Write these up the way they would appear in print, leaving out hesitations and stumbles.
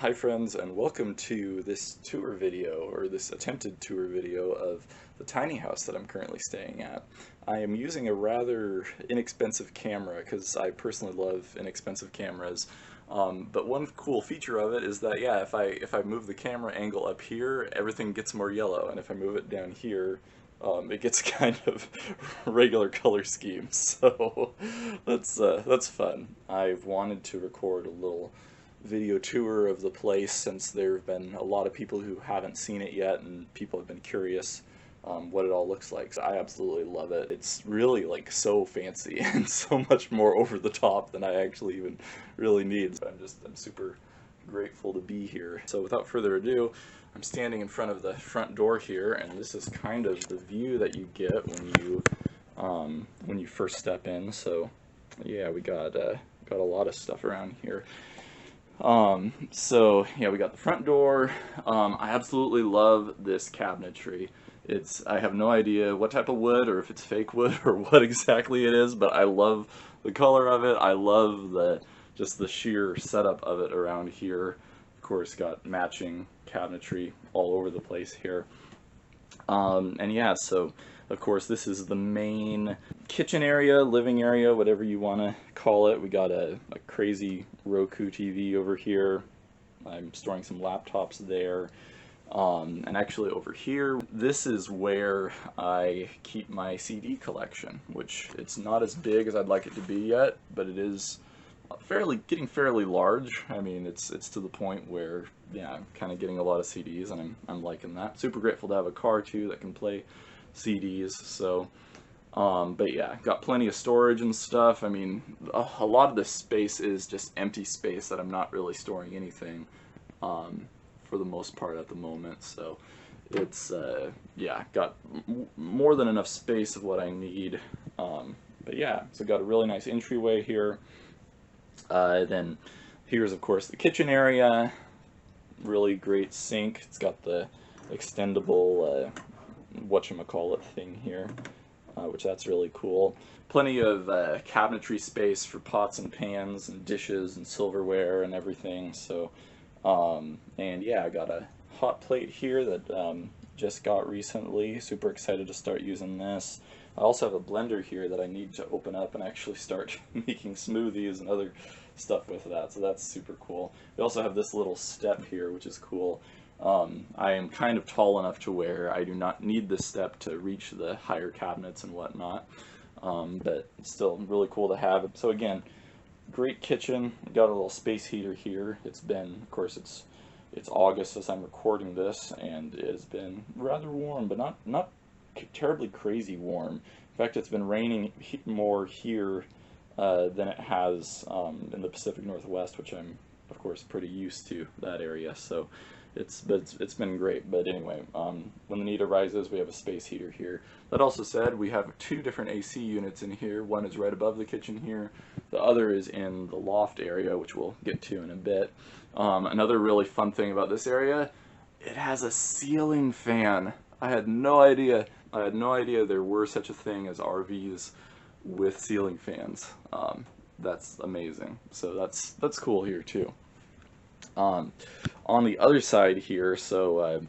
Hi friends, and welcome to this tour video, or this attempted tour video of the tiny house that I'm currently staying at. I am using a rather inexpensive camera because I personally love inexpensive cameras. But one cool feature of it is that, yeah, if I move the camera angle up here, everything gets more yellow, and if I move it down here, it gets kind of regular color scheme. So that's fun. I've wanted to record a little video tour of the place since there have been a lot of people who haven't seen it yet, and people have been curious what it all looks like. So I absolutely love it. It's really like so fancy and so much more over the top than I actually even really need. So I'm super grateful to be here. So without further ado, I'm standing in front of the front door here, and this is kind of the view that you get when you first step in. So yeah, we got a lot of stuff around here. So yeah, we got the front door. I absolutely love this cabinetry. I have no idea what type of wood or if it's fake wood or what exactly it is, but I love the color of it. I love just the sheer setup of it around here. Of course, got matching cabinetry all over the place here. And yeah, so of course this is the main kitchen area, living area, whatever you want to call it. We got a crazy Roku TV over here. I'm storing some laptops there. And actually over here, this is where I keep my CD collection, which it's not as big as I'd like it to be yet, but it is getting fairly large. I mean, it's to the point where, yeah, I'm kind of getting a lot of CDs, and I'm liking that. Super grateful to have a car too that can play CDs. So, but yeah, got plenty of storage and stuff. I mean, a lot of this space is just empty space that I'm not really storing anything, for the most part at the moment. So it's yeah, got more than enough space of what I need. But yeah, so got a really nice entryway here. Then here's of course the kitchen area. Really great sink. It's got the extendable whatchamacallit thing here, which that's really cool. Plenty of cabinetry space for pots and pans and dishes and silverware and everything. So and yeah, I got a hot plate here that just got recently. Super excited to start using this. I also have a blender here that I need to open up and actually start making smoothies and other stuff with that, so that's super cool. We also have this little step here, which is cool. I am kind of tall enough to where I do not need this step to reach the higher cabinets and whatnot, but it's still really cool to have. So again, great kitchen. Got a little space heater here. It's been, of course, it's August as I'm recording this, and it has been rather warm, but not terribly crazy warm. In fact, it's been raining more here than it has in the Pacific Northwest, which I'm of course pretty used to that area. So it's been great. But anyway, when the need arises, we have a space heater here. That also said, we have two different AC units in here. One is right above the kitchen here. The other is in the loft area, which we'll get to in a bit. Another really fun thing about this area, it has a ceiling fan. I had no idea there were such a thing as RVs with ceiling fans. That's amazing. So that's cool here too. On the other side here, so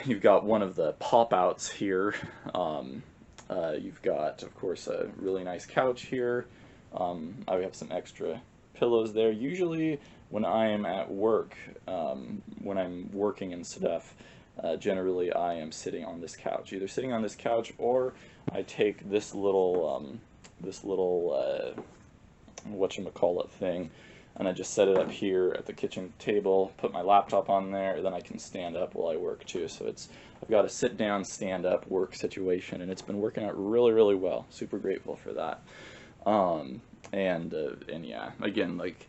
you've got one of the pop-outs here. You've got, of course, a really nice couch here. I have some extra pillows there. Usually when I am at work, when I'm working and stuff, generally I am sitting on this couch. Either sitting on this couch, or I take this little whatchamacallit thing, and I just set it up here at the kitchen table, put my laptop on there, then I can stand up while I work too. So I've got a sit down, stand up work situation, and it's been working out really, really well. Super grateful for that. And yeah, again, like,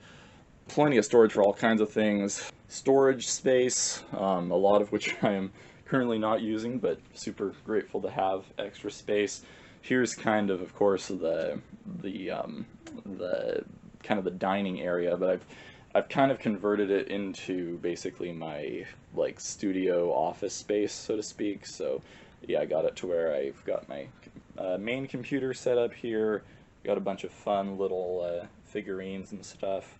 plenty of storage for all kinds of things. Storage space, a lot of which I am currently not using, but super grateful to have extra space. Here's kind of course, the kind of the dining area, but I've kind of converted it into basically my like studio office space, so to speak. So yeah, I got it to where I've got my main computer set up here. Got a bunch of fun little figurines and stuff.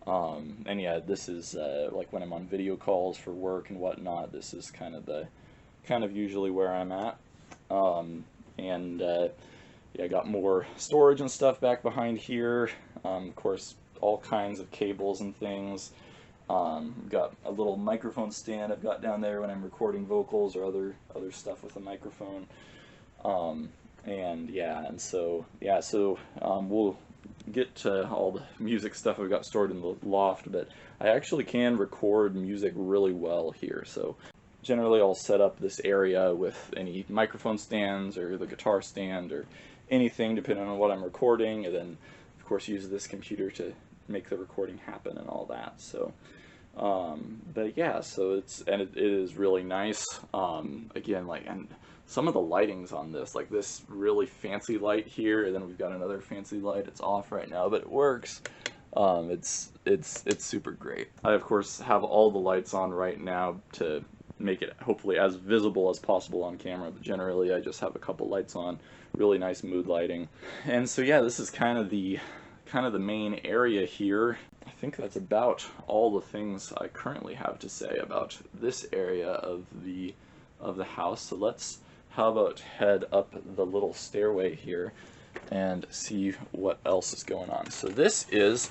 And yeah, this is like when I'm on video calls for work and whatnot. This is kind of usually where I'm at. And yeah, I got more storage and stuff back behind here. Of course, all kinds of cables and things. Got a little microphone stand I've got down there when I'm recording vocals or other stuff with a microphone. And yeah, and so yeah, so we'll get to all the music stuff I've got stored in the loft, but I actually can record music really well here. So generally I'll set up this area with any microphone stands or the guitar stand or anything depending on what I'm recording, and then of course use this computer to make the recording happen and all that. So but yeah, so it is really nice. Again, like, and some of the lightings on this, like this really fancy light here, and then we've got another fancy light. It's off right now, but it works. It's super great. I of course have all the lights on right now to make it hopefully as visible as possible on camera, but generally I just have a couple lights on, really nice mood lighting. And so yeah, this is kind of the main area here. I think that's about all the things I currently have to say about this area of the house. So let's, how about head up the little stairway here and see what else is going on. So this is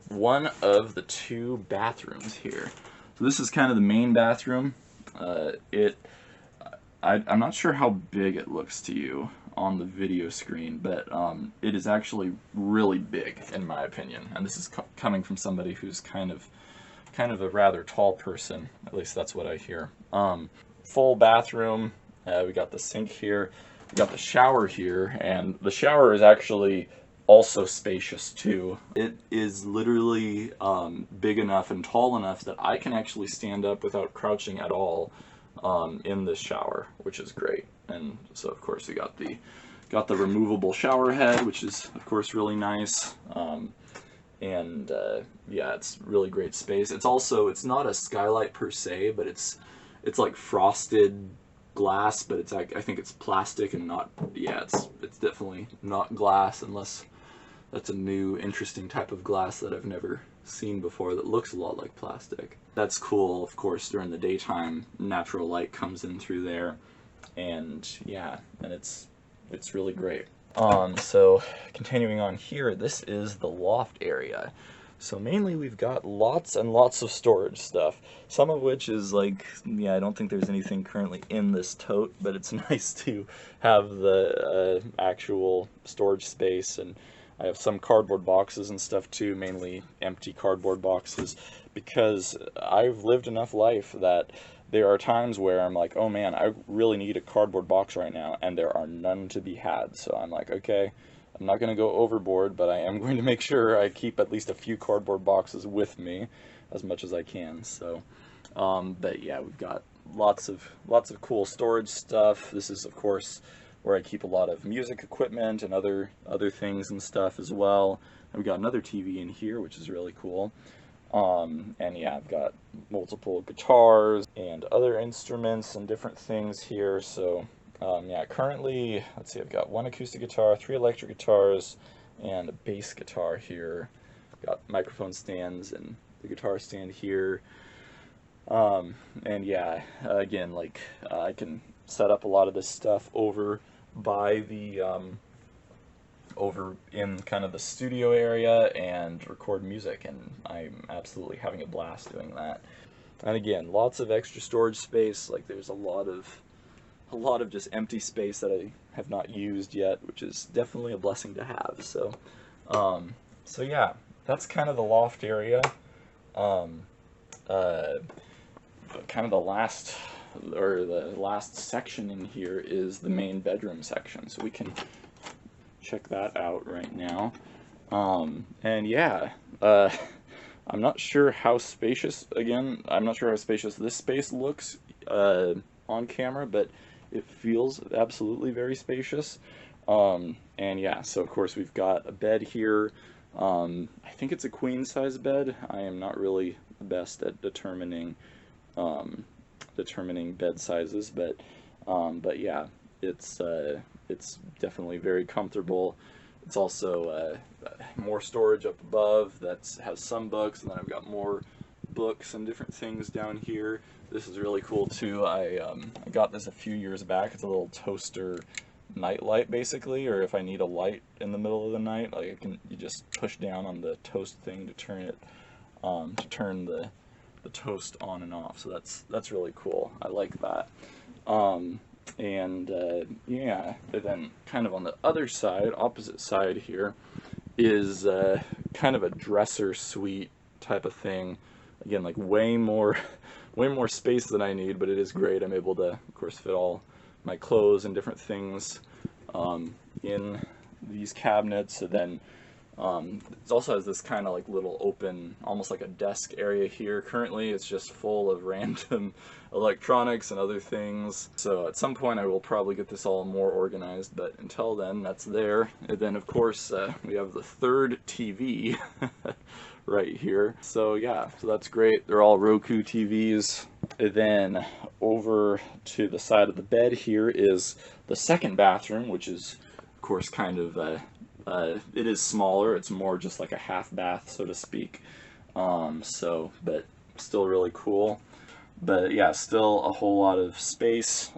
one of the two bathrooms here. So this is kind of the main bathroom. I'm not sure how big it looks to you on the video screen, but it is actually really big in my opinion, and this is coming from somebody who's kind of a rather tall person. At least that's what I hear. Full bathroom. We got the sink here, we got the shower here, and the shower is actually also spacious too. It is literally big enough and tall enough that I can actually stand up without crouching at all in this shower, which is great. And so of course we got the removable shower head, which is of course really nice. Yeah, it's really great space. It's not a skylight per se, but it's like frosted glass, but I think it's plastic and not, yeah, it's definitely not glass, unless that's a new interesting type of glass that I've never seen before that looks a lot like plastic. That's cool. Of course, during the daytime, natural light comes in through there, and yeah, and it's really great. So continuing on here, this is the loft area. So mainly we've got lots and lots of storage stuff, some of which is like, yeah, I don't think there's anything currently in this tote, but it's nice to have the actual storage space. And I have some cardboard boxes and stuff too, mainly empty cardboard boxes, because I've lived enough life that there are times where I'm like, oh man, I really need a cardboard box right now, and there are none to be had. So I'm like, okay, I'm not going to go overboard, but I am going to make sure I keep at least a few cardboard boxes with me as much as I can. So, but yeah, we've got lots of cool storage stuff. This is of course where I keep a lot of music equipment and other things and stuff as well. And we got another TV in here, which is really cool. And yeah, I've got multiple guitars and other instruments and different things here. So yeah, currently, let's see, I've got one acoustic guitar, 3 electric guitars, and a bass guitar here. Got microphone stands and the guitar stand here. And yeah, again, like I can set up a lot of this stuff over by the over in kind of the studio area and record music, and I'm absolutely having a blast doing that. And again, lots of extra storage space. Like there's a lot of just empty space that I have not used yet, which is definitely a blessing to have. So so yeah, that's kind of the loft area. Kind of the last section in here is the main bedroom section, so we can check that out right now. And yeah, I'm not sure how spacious, again, I'm not sure how spacious this space looks on camera, but it feels absolutely very spacious. And yeah, so of course we've got a bed here. I think it's a queen size bed. I am not really the best at determining bed sizes, but yeah, it's definitely very comfortable. It's also more storage up above that has some books, and then I've got more books and different things down here. This is really cool too. I got this a few years back. It's a little toaster night light basically, or if I need a light in the middle of the night, like you just push down on the toast thing to turn it to turn the toast on and off. So that's really cool. I like that. Yeah, and then kind of on the other side, opposite side here, is kind of a dresser suite type of thing. Again, like way more way more space than I need, but it is great. I'm able to, of course, fit all my clothes and different things in these cabinets. And then it also has this kind of like little open, almost like a desk area here. Currently it's just full of random electronics and other things. So at some point I will probably get this all more organized, but until then, that's there. And then of course we have the third TV right here. So yeah, so that's great. They're all Roku TVs. And then over to the side of the bed here is the second bathroom, which is of course kind of it is smaller. It's more just like a half bath, so to speak. But still really cool. But yeah, still a whole lot of space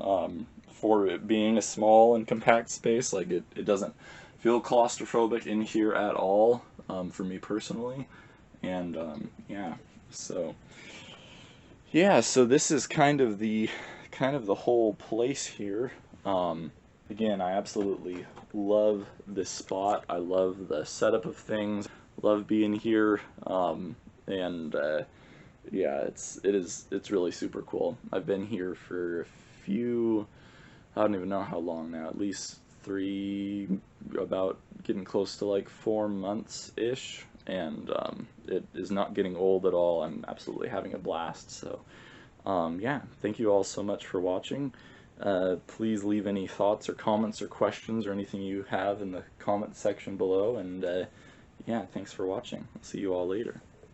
for it being a small and compact space. Like it doesn't feel claustrophobic in here at all for me personally. And so this is kind of the whole place here. Again, I absolutely love this spot. I love the setup of things. Love being here. Yeah, it's really super cool. I've been here for a few, I don't even know how long now, at least about getting close to like 4 months ish, and it is not getting old at all. I'm absolutely having a blast. So yeah, thank you all so much for watching. Please leave any thoughts or comments or questions or anything you have in the comment section below, and yeah, thanks for watching. I'll see you all later.